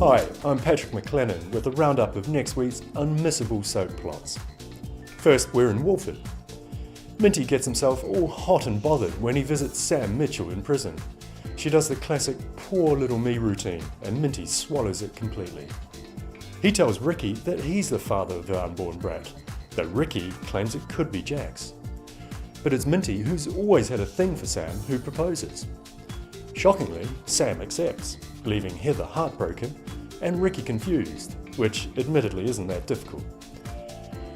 Hi, I'm Patrick McLennan with a roundup of next week's unmissable soap plots. First, we're in Wolford. Minty gets himself all hot and bothered when he visits Sam Mitchell in prison. She does the classic poor little me routine and Minty swallows it completely. He tells Ricky that he's the father of the unborn brat, though Ricky claims it could be Jack's. But it's Minty, who's always had a thing for Sam, who proposes. Shockingly, Sam accepts, leaving Heather heartbroken and Ricky confused, which admittedly isn't that difficult.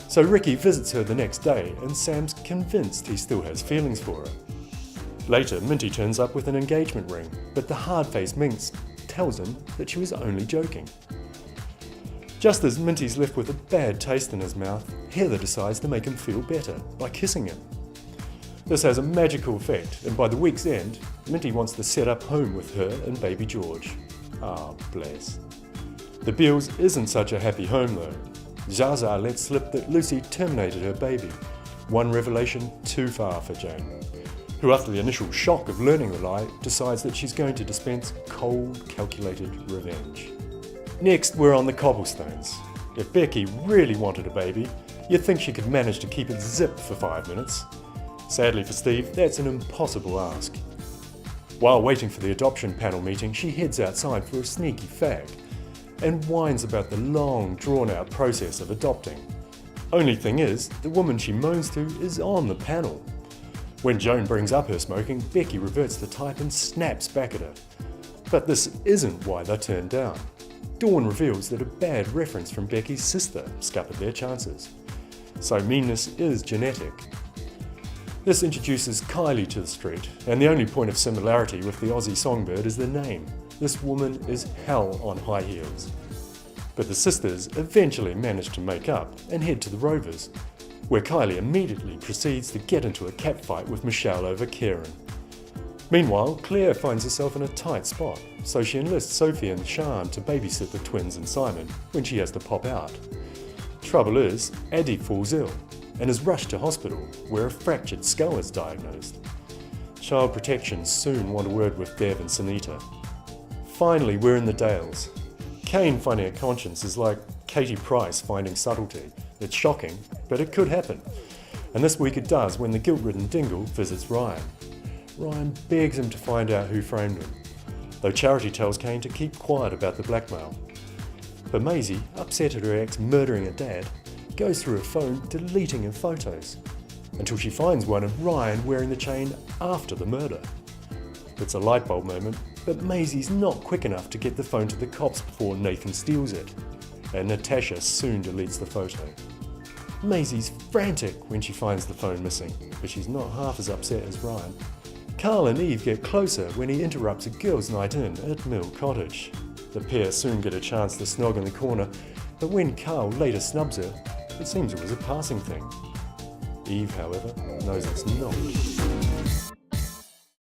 So Ricky visits her the next day and Sam's convinced he still has feelings for her. Later, Minty turns up with an engagement ring, but the hard-faced minx tells him that she was only joking. Just as Minty's left with a bad taste in his mouth, Heather decides to make him feel better by kissing him. This has a magical effect, and by the week's end, Minty wants to set up home with her and baby George. Ah, bless. The Beals isn't such a happy home though. Zaza lets slip that Lucy terminated her baby. One revelation too far for Jane, who after the initial shock of learning the lie, decides that she's going to dispense cold, calculated revenge. Next, we're on the cobblestones. If Becky really wanted a baby, you'd think she could manage to keep it zipped for 5 minutes. Sadly for Steve, that's an impossible ask. While waiting for the adoption panel meeting, she heads outside for a sneaky fag and whines about the long, drawn-out process of adopting. Only thing is, the woman she moans to is on the panel. When Joan brings up her smoking, Becky reverts to type and snaps back at her. But this isn't why they're turned down. Dawn reveals that a bad reference from Becky's sister scuppered their chances. So meanness is genetic. This introduces Kylie to the street, and the only point of similarity with the Aussie songbird is the name. This woman is hell on high heels. But the sisters eventually manage to make up and head to the Rovers, where Kylie immediately proceeds to get into a catfight with Michelle over Kieran. Meanwhile, Claire finds herself in a tight spot, so she enlists Sophie and Sian to babysit the twins and Simon when she has to pop out. Trouble is, Addie falls ill and is rushed to hospital, where a fractured skull is diagnosed. Child Protection soon want a word with Dev and Sunita. Finally, we're in the Dales. Kane finding a conscience is like Katie Price finding subtlety. It's shocking, but it could happen. And this week it does when the guilt-ridden Dingle visits Ryan. Ryan begs him to find out who framed him, though Charity tells Kane to keep quiet about the blackmail. But Maisie, upset at her ex murdering her dad, goes through her phone deleting her photos, until she finds one of Ryan wearing the chain after the murder. It's a light bulb moment, but Maisie's not quick enough to get the phone to the cops before Nathan steals it, and Natasha soon deletes the photo. Maisie's frantic when she finds the phone missing, but she's not half as upset as Ryan. Carl and Eve get closer when he interrupts a girls' night in at Mill Cottage. The pair soon get a chance to snog in the corner, but when Carl later snubs her, it seems it was a passing thing. Eve, however, knows it's not.